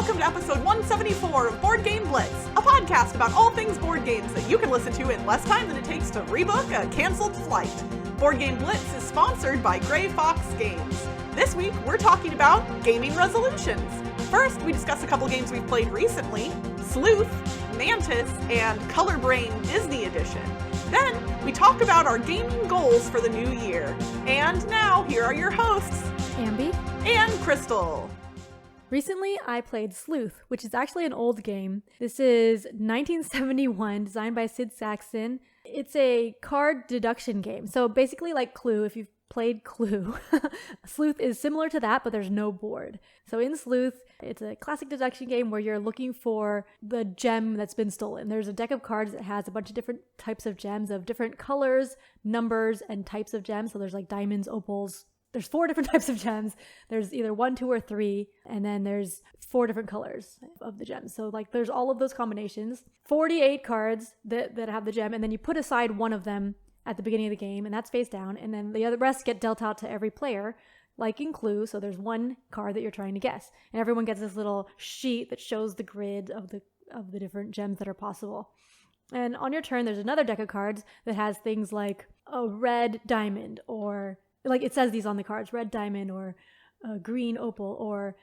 welcome to episode 174 of Board Game Blitz, a podcast about all things board games that you can listen to in less time than it takes to rebook a canceled flight. Board Game Blitz is sponsored by Grey Fox Games. This week, we're talking about gaming resolutions. First, we discuss a couple games we've played recently, Sleuth, Mantis, and Color Brain Disney Edition. Then, we talk about our gaming goals for the new year. And now, here are your hosts, Ambie and Crystal. Recently, I played Sleuth, which is actually an old game. This is 1971, designed by Sid Saxon. It's a card deduction game. So basically like Clue, if you've played Clue, Sleuth is similar to that, but there's no board. So in Sleuth, it's a classic deduction game where you're looking for the gem that's been stolen. There's a deck of cards that has a bunch of different types of gems of different colors, numbers, and types of gems. So there's like diamonds, opals. There's 4 different types of gems. There's either 1, 2, or 3, and then there's 4 different colors of the gems. So like there's all of those combinations. 48 cards that have the gem, and then you put aside one of them at the beginning of the game, and that's face down, and then the other rest get dealt out to every player, like in Clue. So there's one card that you're trying to guess, and everyone gets this little sheet that shows the grid of the different gems that are possible. And on your turn, there's another deck of cards that has things like a red diamond, or like it says these on the cards, red diamond, or a green opal, or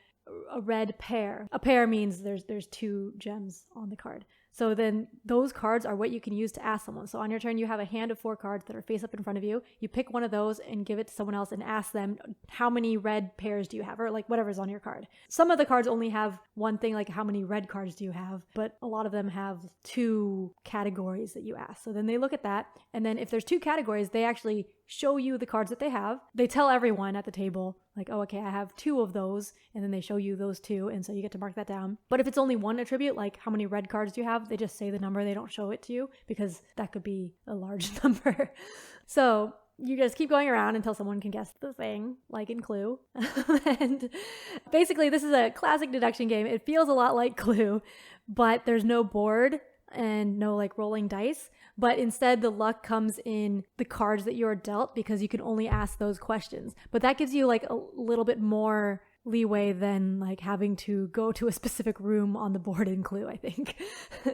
a red pear. A pear means there's 2 gems on the card. So then those cards are what you can use to ask someone. So on your turn, you have a hand of 4 cards that are face up in front of you. You pick one of those and give it to someone else and ask them, how many red pears do you have? Or like whatever's on your card. Some of the cards only have one thing, like how many red cards do you have? But a lot of them have 2 categories that you ask. So then they look at that. And then if there's 2 categories, they actually show you the cards that they have. They tell everyone at the table, like, oh, okay, I have 2 of those. And then they show you those 2. And so you get to mark that down. But if it's only one attribute, like how many red cards do you have? They just say the number. They don't show it to you because that could be a large number. So you just keep going around until someone can guess the thing, like in Clue. And basically, this is a classic deduction game. It feels a lot like Clue, but there's no board and no like rolling dice. But instead, the luck comes in the cards that you're dealt because you can only ask those questions. But that gives you like a little bit more leeway than like having to go to a specific room on the board in Clue, I think.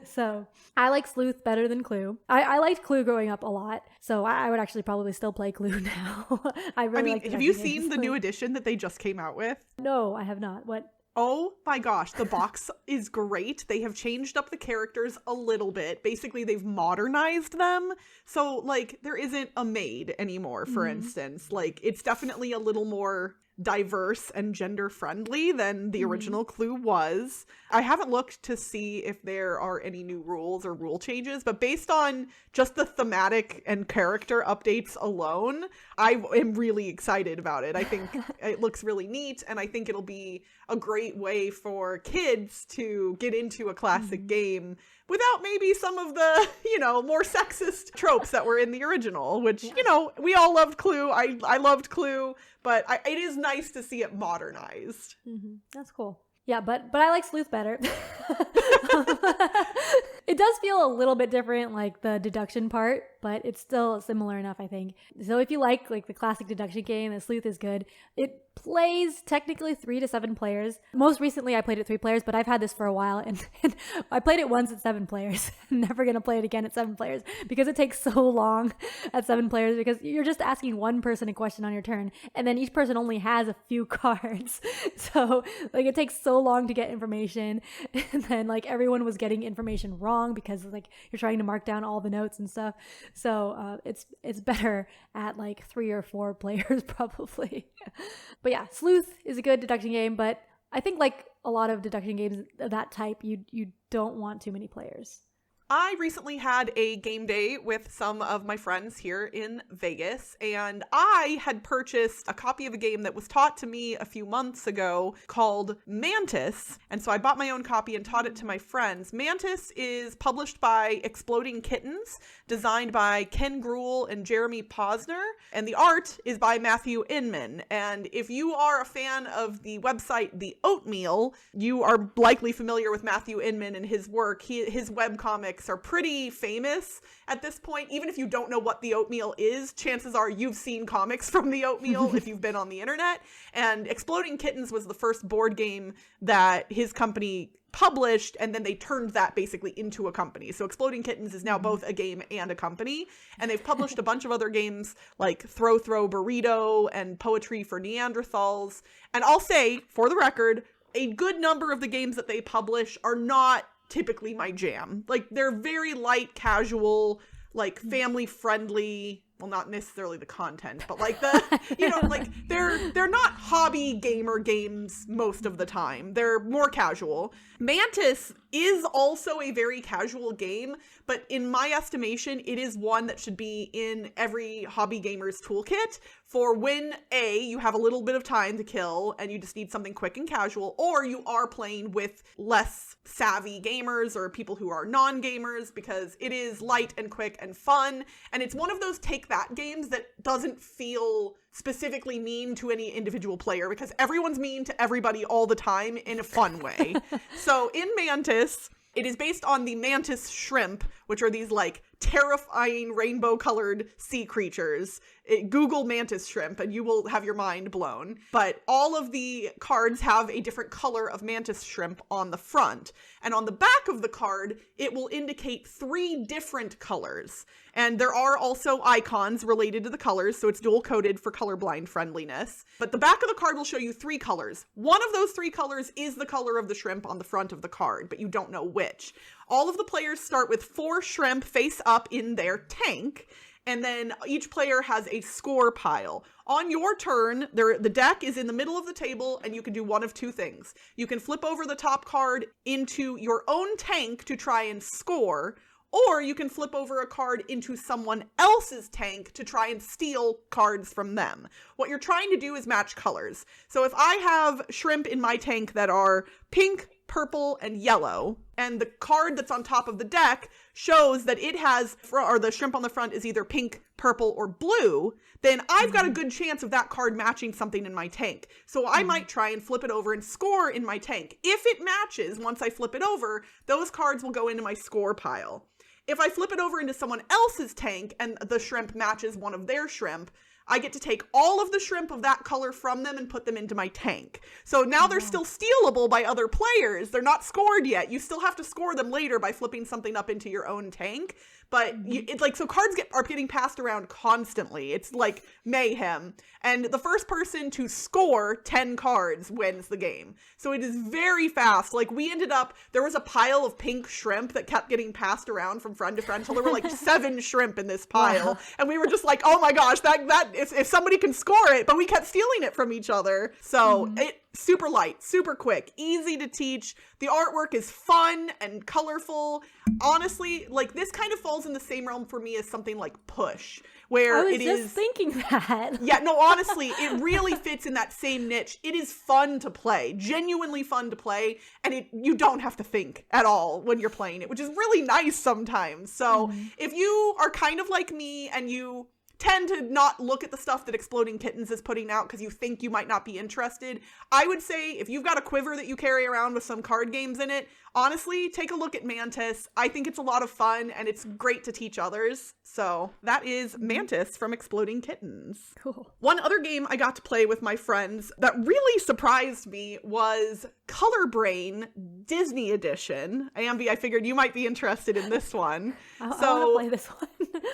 So I like Sleuth better than Clue. I liked Clue growing up a lot, so I would actually probably still play Clue now. I mean, like have you seen the new edition that they just came out with? No, I have not. What? Oh my gosh, the box is great. They have changed up the characters a little bit. Basically, they've modernized them. So, like, there isn't a maid anymore, for instance. Like, it's definitely a little more diverse and gender friendly than the original Clue was. I haven't looked to see if there are any new rules or rule changes, but based on just the thematic and character updates alone, I am really excited about it. I think it looks really neat, and I think it'll be a great way for kids to get into a classic game without maybe some of the, more sexist tropes that were in the original, which, we all loved Clue. I loved Clue, but it is nice to see it modernized. That's cool. Yeah, but I like Sleuth better. It does feel a little bit different, like the deduction part, but it's still similar enough, I think. So if you like the classic deduction game, the Sleuth is good. It plays technically 3 to 7 players. Most recently, I played it 3 players, but I've had this for a while, and I played it once at 7 players. I'm never going to play it again at 7 players because it takes so long at 7 players because you're just asking one person a question on your turn, and then each person only has a few cards. So like it takes so long to get information, and then like everyone was getting information wrong because like you're trying to mark down all the notes and stuff. So it's better at like 3 or 4 players probably. But yeah, Sleuth is a good deduction game, but I think like a lot of deduction games of that type, you don't want too many players. I recently had a game day with some of my friends here in Vegas, and I had purchased a copy of a game that was taught to me a few months ago called MANTIS, and so I bought my own copy and taught it to my friends. MANTIS is published by Exploding Kittens, designed by Ken Gruhl and Jeremy Posner, and the art is by Matthew Inman. And if you are a fan of the website The Oatmeal, you are likely familiar with Matthew Inman and his work. His webcomics comics are pretty famous at this point. Even if you don't know what the oatmeal is, chances are you've seen comics from the oatmeal if you've been on the internet. And Exploding Kittens was the first board game that his company published, and then they turned that basically into a company. So Exploding Kittens is now both a game and a company, and they've published a bunch of other games like Throw Burrito and Poetry for Neanderthals. And I'll say, for the record, a good number of the games that they publish are not typically my jam. Like, they're very light, casual, like family friendly. Well, not necessarily the content, but like the, you know, like they're not hobby gamer games most of the time. They're more casual. Mantis is also a very casual game, but in my estimation, it is one that should be in every hobby gamer's toolkit for when you have a little bit of time to kill and you just need something quick and casual, or you are playing with less savvy gamers or people who are non-gamers, because it is light and quick and fun. And it's one of those take that games that doesn't feel specifically mean to any individual player, because everyone's mean to everybody all the time in a fun way. So in Mantis, it is based on the mantis shrimp, which are these like terrifying rainbow colored sea creatures. Google mantis shrimp and you will have your mind blown. But all of the cards have a different color of mantis shrimp on the front. And on the back of the card, it will indicate 3 different colors. And there are also icons related to the colors, so it's dual coded for colorblind friendliness. But the back of the card will show you 3 colors. One of those 3 colors is the color of the shrimp on the front of the card, but you don't know which. All of the players start with 4 shrimp face up in their tank, and then each player has a score pile. On your turn, the deck is in the middle of the table, and you can do one of 2 things. You can flip over the top card into your own tank to try and score, or you can flip over a card into someone else's tank to try and steal cards from them. What you're trying to do is match colors. So if I have shrimp in my tank that are pink, purple, and yellow, and the card that's on top of the deck shows that it has, or the shrimp on the front is either pink, purple, or blue, then I've got a good chance of that card matching something in my tank. So I might try and flip it over and score in my tank. If it matches, once I flip it over, those cards will go into my score pile. If I flip it over into someone else's tank and the shrimp matches one of their shrimp, I get to take all of the shrimp of that color from them and put them into my tank. So now they're still stealable by other players. They're not scored yet. You still have to score them later by flipping something up into your own tank. But it's like, so cards are getting passed around constantly. It's like mayhem. And the first person to score 10 cards wins the game. So it is very fast. Like, we ended up, there was a pile of pink shrimp that kept getting passed around from friend to friend until there were like 7 shrimp in this pile. Wow. And we were just like, oh my gosh, that if somebody can score it, but we kept stealing it from each other. So super light, super quick, easy to teach. The artwork is fun and colorful. Honestly, like, this kind of falls in the same realm for me as something like Push, where it is. I was just thinking that. Yeah, no, honestly, it really fits in that same niche. It is fun to play, genuinely fun to play, and you don't have to think at all when you're playing it, which is really nice sometimes. So if you are kind of like me and you tend to not look at the stuff that Exploding Kittens is putting out because you think you might not be interested, I would say if you've got a quiver that you carry around with some card games in it, honestly, take a look at Mantis. I think it's a lot of fun and it's great to teach others. So that is Mantis from Exploding Kittens. Cool. One other game I got to play with my friends that really surprised me was Color Brain Disney Edition. Ambie, I figured you might be interested in this one. I want to play this one.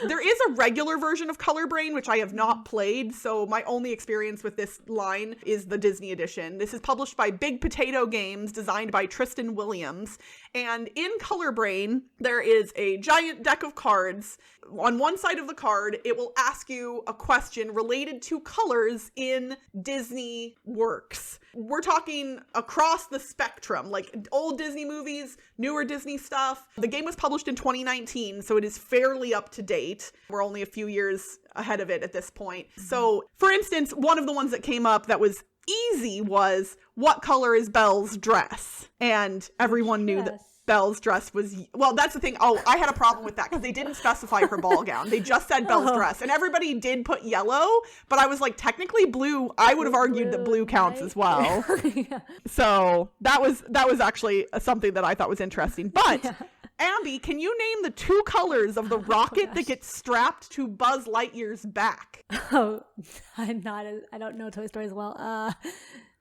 There is a regular version of Color Brain, which I have not played, so my only experience with this line is the Disney Edition. This is published by Big Potato Games, designed by Tristan Williams. And in Color Brain, there is a giant deck of cards. On one side of the card, it will ask you a question related to colors in Disney works. We're talking across the spectrum, like old Disney movies, newer Disney stuff. The game was published in 2019, so it is fairly up to date. We're only a few years ahead of it at this point. So, for instance, one of the ones that came up that was easy was, what color is Belle's dress? And everyone knew that Belle's dress was, well, that's the thing. Oh, I had a problem with that because they didn't specify her ball gown. They just said Belle's dress, and everybody did put yellow, but I was like, technically blue. I would have argued that blue counts as well. Yeah. So that was actually something that I thought was interesting. But Ambie, can you name the 2 colors of the rocket that gets strapped to Buzz Lightyear's back? Oh, I don't know Toy Story as well.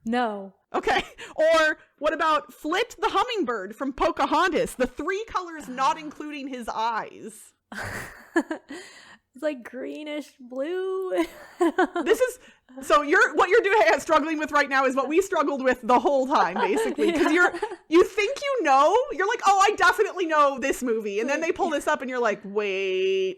No. Okay. Or what about Flit the hummingbird from Pocahontas? The 3 colors not including his eyes. It's like greenish blue. This is so what you're doing struggling with right now is what we struggled with the whole time, basically, because you think you're like, oh, I definitely know this movie, and then they pull this up and you're like, wait.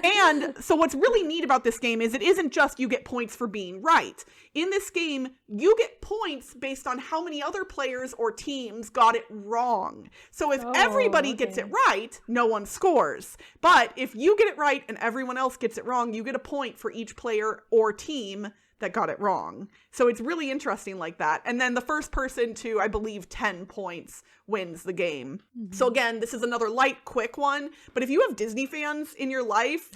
And so what's really neat about this game is it isn't just you get points for being right. In this game, you get points based on how many other players or teams got it wrong. So if everybody gets it right, no one scores. But if you get it right and everyone else gets it wrong, you get a point for each player or team that got it wrong. So it's really interesting like that. And then the first person to, I believe, 10 points wins the game. Mm-hmm. So again, this is another light, quick one. But if you have Disney fans in your life,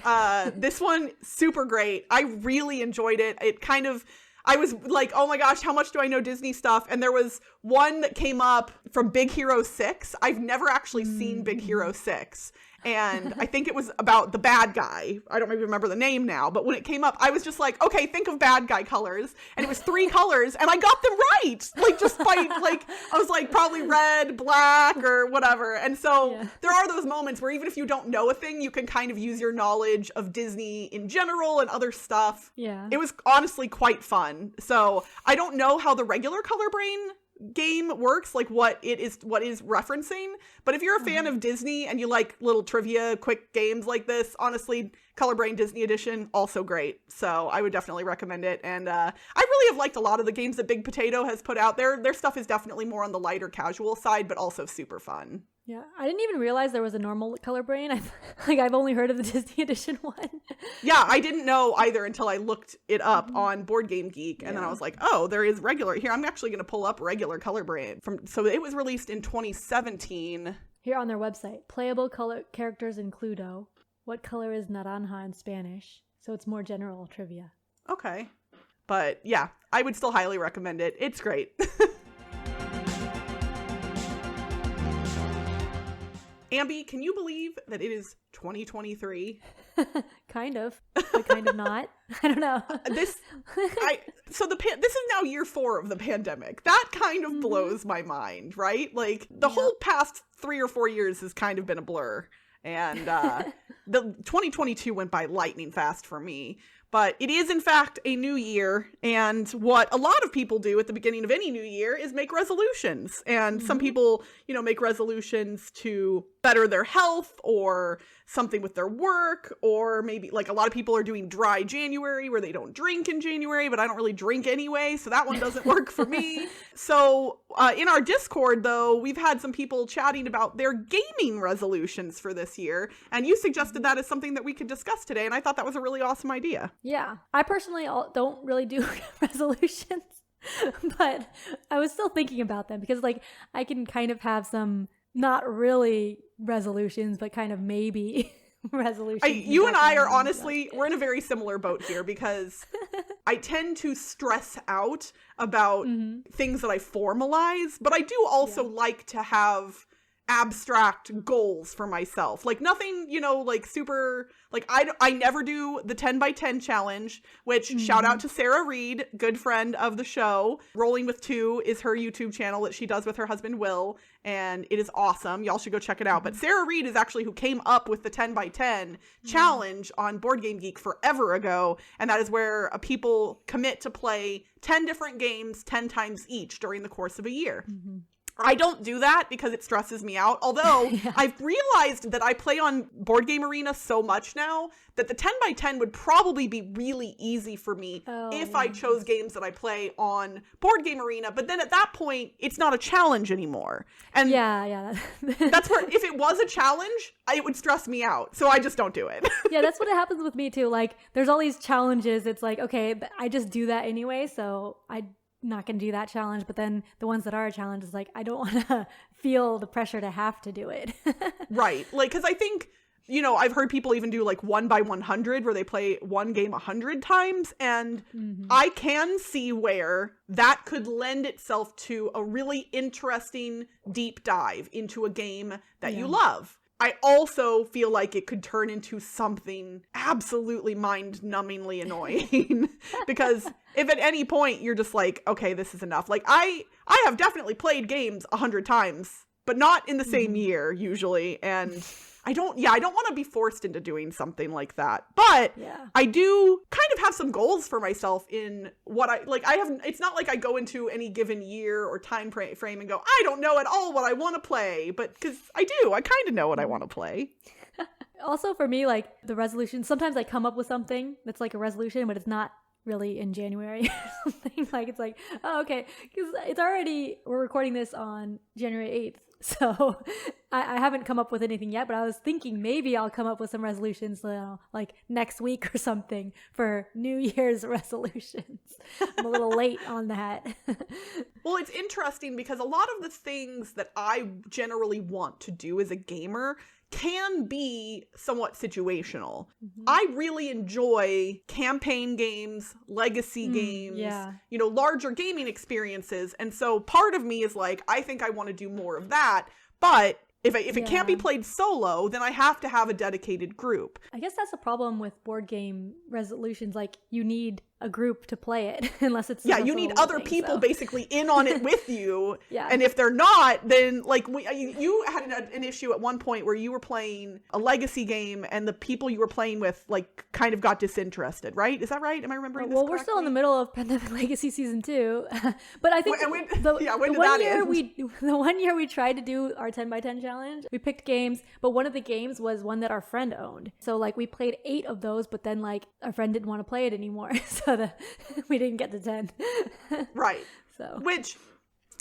this one, super great. I really enjoyed it. I was like, oh my gosh, how much do I know Disney stuff? And there was one that came up from Big Hero 6. I've never actually seen Big Hero 6. And I think it was about the bad guy. I don't maybe remember the name now, but when it came up, I was just like, okay, think of bad guy colors. And it was 3 colors, and I got them right. Like, just by, like, I was like, probably red, black, or whatever. And so there are those moments where even if you don't know a thing, you can kind of use your knowledge of Disney in general and other stuff. Yeah. It was honestly quite fun. So I don't know how the regular Color Brain game works, like what is referencing, but if you're a fan of Disney and you like little trivia quick games like this, honestly, Color Brain Disney Edition, also great. So I would definitely recommend it. And I really have liked a lot of the games that Big Potato has put out. Their stuff is definitely more on the lighter casual side, but also super fun. Yeah, I didn't even realize there was a normal Color Brain. I've only heard of the Disney Edition one. Yeah, I didn't know either until I looked it up on Board Game Geek, and then I was like, oh, there is regular. Here, I'm actually going to pull up regular Color Brain. So it was released in 2017. Here on their website, playable color characters in Cluedo. What color is naranja in Spanish? So it's more general trivia. Okay. But yeah, I would still highly recommend it. It's great. Ambie, can you believe that it is 2023? Kind of, but kind of not. I don't know. This is now year 4 of the pandemic. That kind of blows my mind, right? Like the whole past 3 or 4 years has kind of been a blur. And the 2022 went by lightning fast for me. But it is, in fact, a new year, and what a lot of people do at the beginning of any new year is make resolutions. And some people, make resolutions to better their health or something with their work, or maybe like a lot of people are doing dry January where they don't drink in January, but I don't really drink anyway, so that one doesn't work for me. So in our Discord, though, we've had some people chatting about their gaming resolutions for this year, and you suggested that as something that we could discuss today, and I thought that was a really awesome idea. Yeah, I personally don't really do resolutions, but I was still thinking about them because like I can kind of have some not really resolutions, but kind of maybe resolutions. You and I are honestly, we're in a very similar boat here because I tend to stress out about things that I formalize, but I do also like to have abstract goals for myself. Like nothing, like super, like I never do the 10 by 10 challenge, which shout out to Sarah Reed, good friend of the show. Rolling with 2 is her YouTube channel that she does with her husband, Will. And it is awesome. Y'all should go check it out. But Sarah Reed is actually who came up with the 10 by 10 challenge on Board Game Geek forever ago. And that is where people commit to play 10 different games 10 times each during the course of a year. I don't do that because it stresses me out. Although I've realized that I play on Board Game Arena so much now that the 10 by 10 would probably be really easy for me if I chose games that I play on Board Game Arena. But then at that point, it's not a challenge anymore. And that's where, if it was a challenge, it would stress me out. So I just don't do it. Yeah, that's what happens with me too. Like there's all these challenges. It's like, okay, I just do that anyway. So I'm not going to do that challenge. But then the ones that are a challenge is like, I don't want to feel the pressure to have to do it. Right. Like, because I think you know, I've heard people even do like 1 by 100 where they play one game 100 times. And I can see where that could lend itself to a really interesting deep dive into a game that you love. I also feel like it could turn into something absolutely mind-numbingly annoying because if at any point you're just like, okay, this is enough. Like I have definitely played games 100 times, but not in the same year usually. And I don't want to be forced into doing something like that. But I do kind of have some goals for myself in what it's not like I go into any given year or time frame and go, I don't know at all what I want to play. But because I kind of know what I want to play. Also for me, like the resolution, sometimes I come up with something that's like a resolution, but it's not really in January or something. Like it's like, oh, okay, because we're recording this on January 8th. So I haven't come up with anything yet, but I was thinking maybe I'll come up with some resolutions like next week or something for New Year's resolutions. I'm a little late on that. Well, it's interesting because a lot of the things that I generally want to do as a gamer can be somewhat situational. I really enjoy campaign games, legacy games, you know, larger gaming experiences. And so part of me is like, I think I want to do more of that. But if it can't be played solo, then I have to have a dedicated group. I guess that's a problem with board game resolutions. Like you need a group to play it unless it's you need other people basically in on it with you. And if they're not, then like you had an issue at one point where you were playing a legacy game and the people you were playing with like kind of got disinterested, right? Is that right? Am I remembering this correctly? We're still in the middle of Pandemic Legacy Season 2. But I think the one year we tried to do our 10 by 10 challenge, we picked games, but one of the games was one that our friend owned. So like we played 8 of those, but then like our friend didn't want to play it anymore. So we didn't get to 10. Right. So, which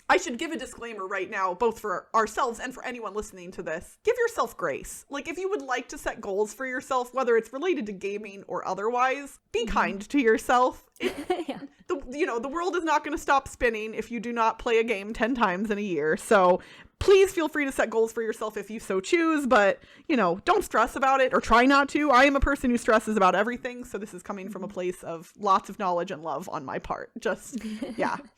I should give a disclaimer right now, both for ourselves and for anyone listening to this. Give yourself grace. Like if you would like to set goals for yourself, whether it's related to gaming or otherwise, be kind to yourself. The world is not going to stop spinning if you do not play a game 10 times in a year. So please feel free to set goals for yourself if you so choose, but, you know, don't stress about it or try not to. I am a person who stresses about everything, so this is coming from a place of lots of knowledge and love on my part. Just,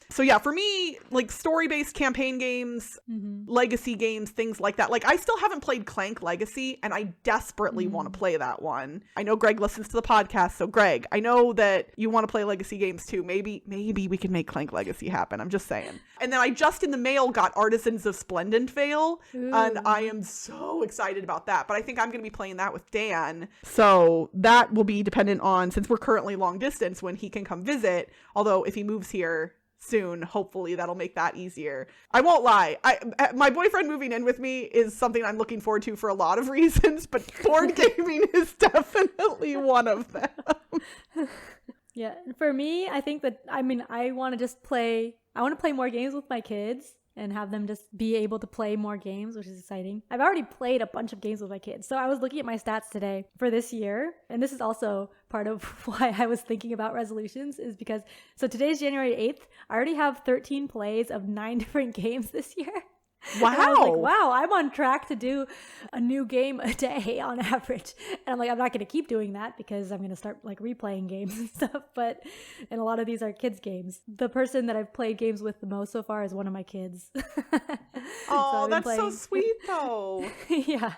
So for me, like story-based campaign games, legacy games, things like that. Like I still haven't played Clank Legacy, and I desperately want to play that one. I know Greg listens to the podcast, so Greg, I know that you want to play legacy games too. Maybe we can make Clank Legacy happen. I'm just saying. And then I just in the mail got Artisans of Splendent Vale, and I am so excited about that. But I think I'm going to be playing that with Dan. So that will be dependent on, since we're currently long distance, when he can come visit. Although if he moves here soon, hopefully that'll make that easier. I won't lie. My boyfriend moving in with me is something I'm looking forward to for a lot of reasons, but board gaming is definitely one of them. Yeah, for me, I think that, I want to play more games with my kids and have them just be able to play more games, which is exciting. I've already played a bunch of games with my kids. So I was looking at my stats today for this year, and this is also part of why I was thinking about resolutions, is because, so today's January 8th, I already have 13 plays of 9 different games this year. Wow. And I was like, wow, I'm on track to do a new game a day on average. And I'm like, I'm not going to keep doing that because I'm going to start like replaying games and stuff. And a lot of these are kids games. The person that I've played games with the most so far is one of my kids. Oh, that's so sweet though. Yeah.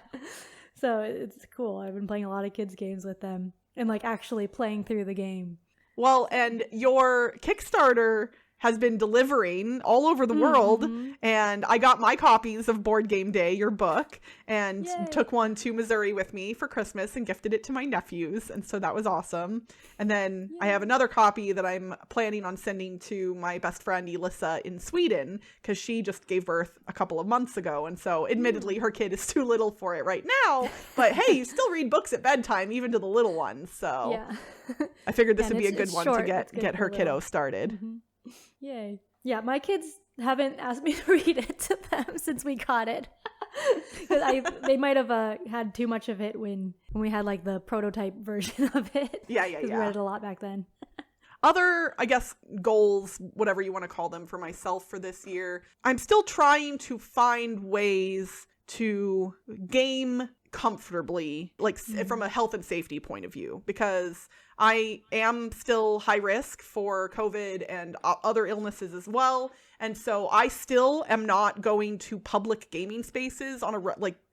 So it's cool. I've been playing a lot of kids games with them and like actually playing through the game. Well, and your Kickstarter has been delivering all over the world, and I got my copies of Board Game Day, your book, and took one to Missouri with me for Christmas and gifted it to my nephews, and so that was awesome. And then I have another copy that I'm planning on sending to my best friend Elissa in Sweden, because she just gave birth a couple of months ago, and so admittedly her kid is too little for it right now, but hey, you still read books at bedtime, even to the little ones, so I figured this would be a good one to get her kiddo started. Yay. Yeah, my kids haven't asked me to read it to them since we got it. Because they might have had too much of it when we had like the prototype version of it. Yeah. We read it a lot back then. Other, I guess, goals, whatever you want to call them, for myself for this year, I'm still trying to find ways to game comfortably, like from a health and safety point of view, because I am still high risk for COVID and other illnesses as well. And so I still am not going to public gaming spaces on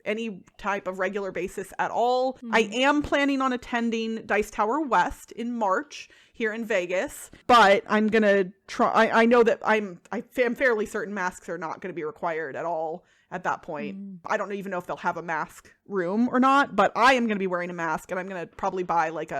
any type of regular basis at all. I am planning on attending Dice Tower West in March here in Vegas, but I'm going to try. I know that I'm fairly certain masks are not going to be required at all at that point. I don't even know if they'll have a mask room or not, but I am going to be wearing a mask, and I'm going to probably buy like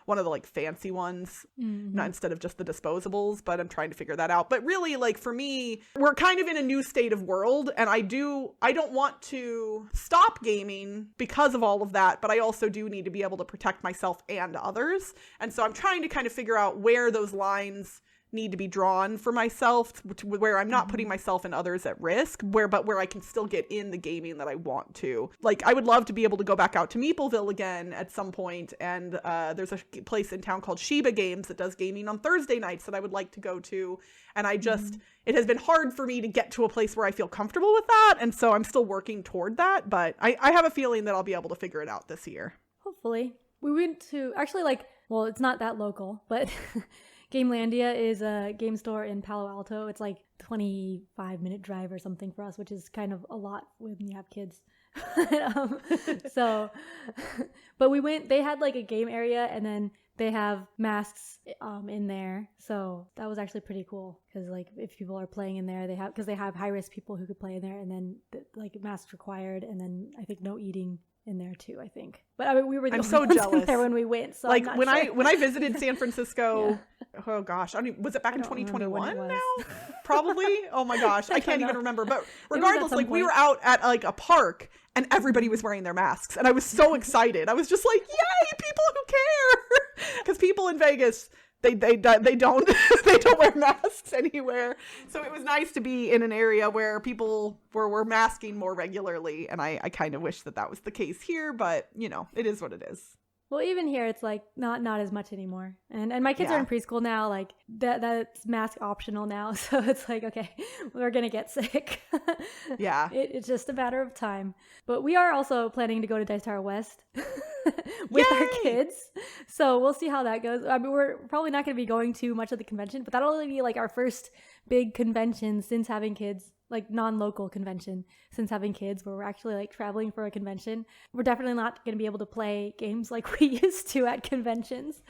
one of the like fancy ones, not instead of just the disposables, but I'm trying to figure that out. But really, like for me, we're kind of in a new state of world, and I don't want to stop gaming because of all of that, but I also do need to be able to protect myself and others. And so I'm trying to kind of figure out where those lines need to be drawn for myself, where I'm not putting myself and others at risk, but where I can still get in the gaming that I want to. Like, I would love to be able to go back out to Meepleville again at some point, and there's a place in town called Sheba Games that does gaming on Thursday nights that I would like to go to, and I just it has been hard for me to get to a place where I feel comfortable with that, and so I'm still working toward that, but I have a feeling that I'll be able to figure it out this year. Hopefully. We went to, actually, well, it's not that local, but Gamelandia is a game store in Palo Alto. It's like 25-minute drive or something for us, which is kind of a lot when you have kids. But we went, they had like a game area, and then they have masks in there. So that was actually pretty cool, because like if people are playing in there, because they have high-risk people who could play in there, and then like masks required, and then then no eating in there too, I think. But I mean, we were the only ones in there when we went. So like when I visited San Francisco, oh gosh, was it back in 2021 now? Probably. Oh my gosh, I can't even remember. But regardless, like we were out at like a park, and everybody was wearing their masks, and I was so excited. I was just like, yay, people who care, because people in Vegas, they don't they don't wear masks anywhere. So it was nice to be in an area where people were masking more regularly, and I kind of wish that was the case here, but you know, it is what it is. Well, even here, it's like not as much anymore. And my kids are in preschool now, like that's mask optional now. So it's like, okay, we're going to get sick. Yeah. It's just a matter of time. But we are also planning to go to Dice Tower West with our kids. So we'll see how that goes. I mean, we're probably not going to be going to much of the convention, but that'll only be like our first big convention since having kids. Like non-local convention since having kids, where we're actually like traveling for a convention. We're definitely not going to be able to play games like we used to at conventions,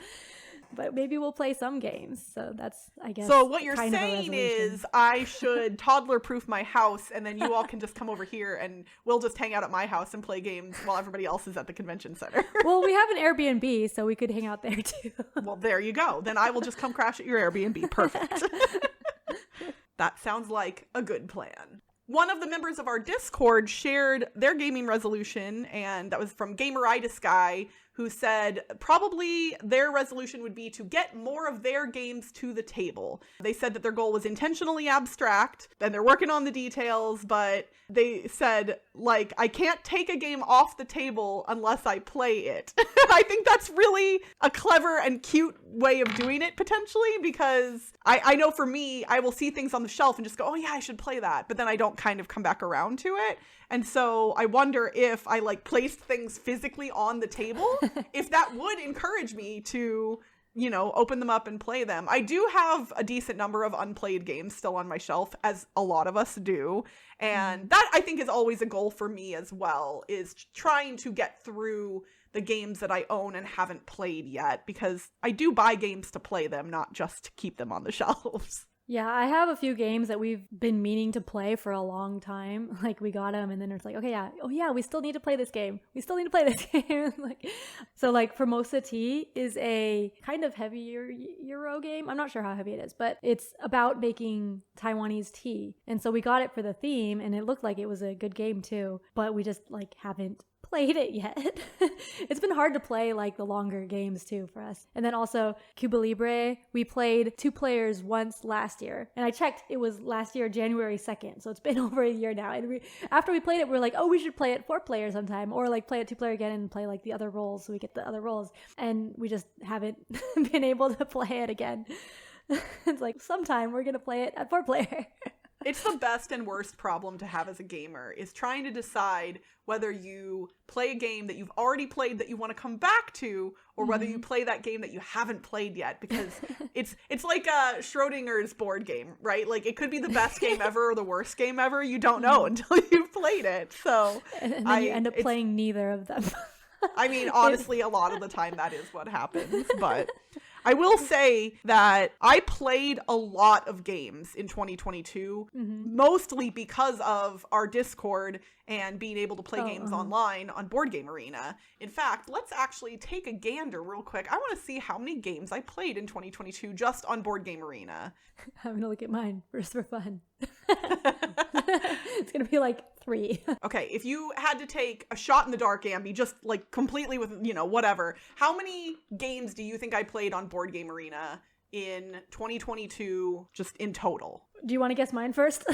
but maybe we'll play some games. So that's, I guess. So what you're saying is I should toddler proof my house, and then you all can just come over here and we'll just hang out at my house and play games while everybody else is at the convention center. Well, we have an Airbnb, so we could hang out there too. Well, there you go. Then I will just come crash at your Airbnb. Perfect. That sounds like a good plan. One of the members of our Discord shared their gaming resolution, and that was from Gameritis Guy, who said probably their resolution would be to get more of their games to the table. They said that their goal was intentionally abstract, and they're working on the details, but they said, like, I can't take a game off the table unless I play it. I think that's really a clever and cute way of doing it, potentially, because I know for me, I will see things on the shelf and just go, oh yeah, I should play that, but then I don't kind of come back around to it. And so I wonder if I like placed things physically on the table, if that would encourage me to, you know, open them up and play them. I do have a decent number of unplayed games still on my shelf, as a lot of us do. And that I think is always a goal for me as well, is trying to get through the games that I own and haven't played yet, because I do buy games to play them, not just to keep them on the shelves. Yeah, I have a few games that we've been meaning to play for a long time. Like, we got them, and then it's like, okay, yeah, oh yeah, we still need to play this game. We still need to play this game. Like Formosa Tea is a kind of heavier Euro game. I'm not sure how heavy it is, but it's about making Taiwanese tea. And so we got it for the theme, and it looked like it was a good game too, but we just like haven't played it yet. It's been hard to play like the longer games too for us. And then also Cuba Libre, we played 2 players once last year, and I checked, it was last year January 2nd, so it's been over a year now. And after we played it, we were like, oh, we should play it 4 players sometime, or like play it 2 player again and play like the other roles so we get the other roles. And we just haven't been able to play it again. It's like, sometime we're gonna play it at 4 player. It's the best and worst problem to have as a gamer, is trying to decide whether you play a game that you've already played that you want to come back to, or whether you play that game that you haven't played yet, because it's like Schrodinger's board game, right? Like, it could be the best game ever or the worst game ever. You don't know until you've played it. So and then you end up playing neither of them. I mean, honestly, a lot of the time that is what happens, but I will say that I played a lot of games in 2022, mostly because of our Discord and being able to play games online on Board Game Arena. In fact, let's actually take a gander real quick. I want to see how many games I played in 2022 just on Board Game Arena. I'm going to look at mine just for fun. It's going to be like 3. Okay, if you had to take a shot in the dark, Ambie, just like completely with, whatever, how many games do you think I played on Board Game Arena in 2022, just in total? Do you want to guess mine first?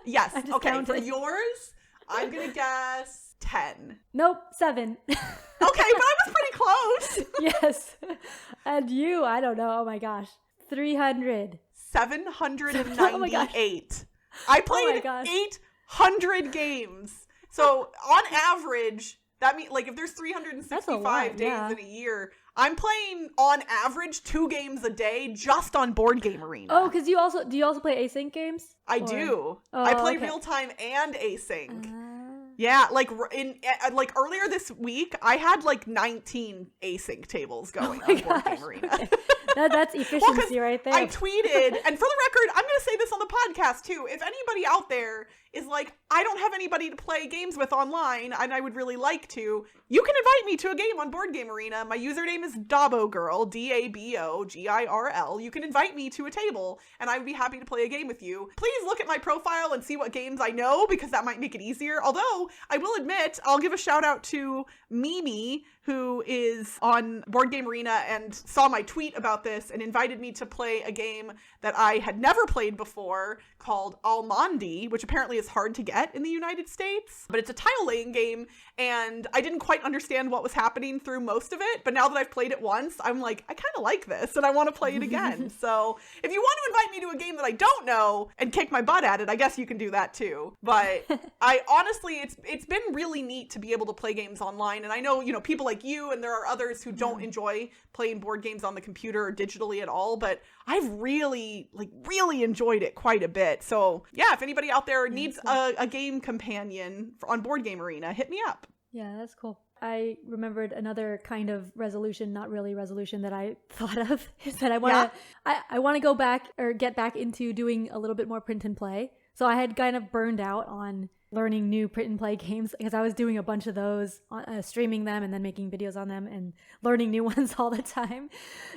Yes. Okay, for yours, I'm going to guess 10. Nope, 7. Okay, but I was pretty close. Yes. And you, I don't know. Oh my gosh. 300. 798. Oh my gosh. I played 800 games. So on average, that means, like, if there's 365 days in a year, I'm playing on average 2 games a day just on Board Game Arena. Oh, because do you also play async games? I do. I play real time and async. Yeah, like earlier this week, I had like 19 async tables going on Board Game Arena. That's efficiency right there. I tweeted, and for the record, I'm going to say this on the podcast too. If anybody out there is like, I don't have anybody to play games with online, and I would really like to, you can invite me to a game on Board Game Arena. My username is Dabogirl, DABOGIRL. You can invite me to a table, and I would be happy to play a game with you. Please look at my profile and see what games I know, because that might make it easier. Although, I will admit, I'll give a shout out to Mimi, who is on Board Game Arena and saw my tweet about this and invited me to play a game that I had never played before called Almadi, which apparently is hard to get in the United States. But it's a tile laying game, and I didn't quite understand what was happening through most of it. But now that I've played it once, I'm like, I kind of like this, and I want to play it again. So if you want to invite me to a game that I don't know and kick my butt at it, I guess you can do that too. But I honestly, it's been really neat to be able to play games online. And I know, people like you, and there are others who don't enjoy playing board games on the computer or digitally at all, but I've really enjoyed it quite a bit. So yeah, if anybody out there needs a game companion on Board Game Arena, hit me up. Yeah, that's cool. I remembered another kind of resolution, not really resolution, that I thought of, is that I want to go back or get back into doing a little bit more print and play. So I had kind of burned out on learning new print and play games because I was doing a bunch of those, streaming them and then making videos on them and learning new ones all the time.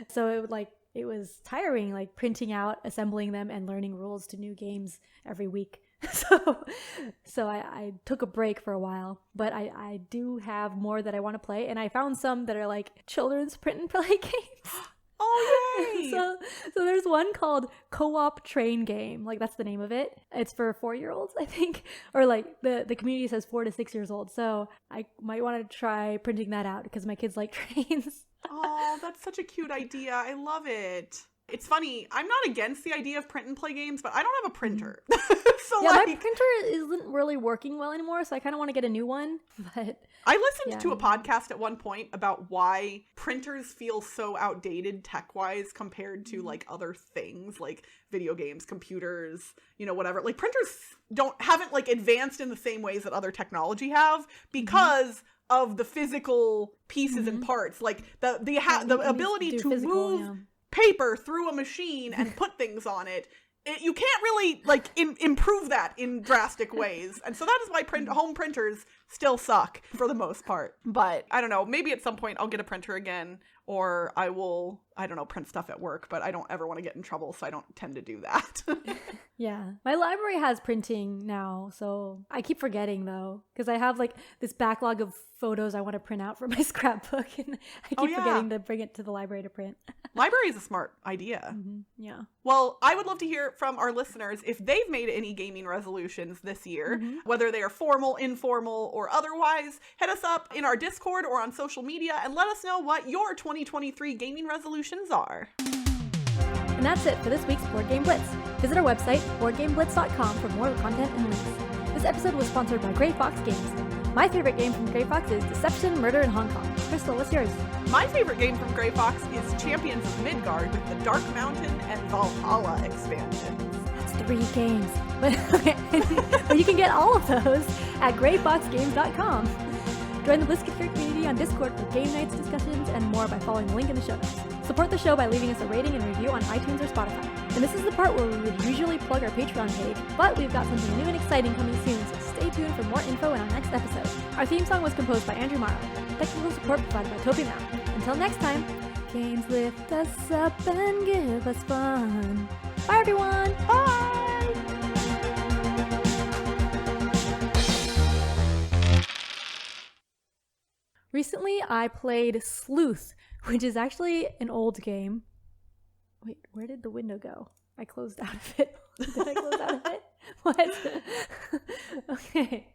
So it was tiring, like printing out, assembling them, and learning rules to new games every week. So I took a break for a while, but I do have more that I want to play, and I found some that are like children's print and play games. Oh, yay! So there's one called Co-op Train Game. Like, that's the name of it. It's for 4-year-olds, I think. Or like the community says 4 to 6 years old. So I might want to try printing that out because my kids like trains. Oh, that's such a cute idea. I love it. It's funny, I'm not against the idea of print and play games, but I don't have a printer. So yeah, my printer isn't really working well anymore, so I kind of want to get a new one. But I listened to a podcast at one point about why printers feel so outdated tech-wise compared to like other things like video games, computers, whatever. Like printers haven't like advanced in the same ways that other technology have because of the physical pieces and parts, like the ability to move paper through a machine and put things on it. You can't really like improve that in drastic ways. And so that is why home printers still suck for the most part. But I don't know, maybe at some point I'll get a printer again, or I will, print stuff at work, but I don't ever want to get in trouble, so I don't tend to do that. Yeah. My library has printing now, so I keep forgetting though, because I have like this backlog of photos I want to print out for my scrapbook, and I keep forgetting to bring it to the library to print. Library is a smart idea. Yeah. Well, I would love to hear from our listeners if they've made any gaming resolutions this year, whether they are formal, informal, or otherwise. Hit us up in our Discord or on social media and let us know what your 2023 gaming resolutions are. And that's it for this week's Board Game Blitz. Visit our website, boardgameblitz.com, for more content and links. This episode was sponsored by Grey Fox Games. My favorite game from Grey Fox is Deception, Murder in Hong Kong. Crystal, what's yours? My favorite game from Grey Fox is Champions of Midgard with the Dark Mountain and Valhalla expansions. That's 3 games. But you can get all of those at greyfoxgames.com. Join the BlitzConfig community on Discord for game nights, discussions, and more by following the link in the show notes. Support the show by leaving us a rating and review on iTunes or Spotify. And this is the part where we would usually plug our Patreon page, but we've got something new and exciting coming soon, so stay tuned for more info in our next episode. Our theme song was composed by Andrew Morrow. Technical support provided by Toby Mount. Until next time, games lift us up and give us fun. Bye, everyone! Bye! Recently, I played Sleuth, which is actually an old game. Wait, where did the window go? I closed out of it. Did I close out of it? What? Okay.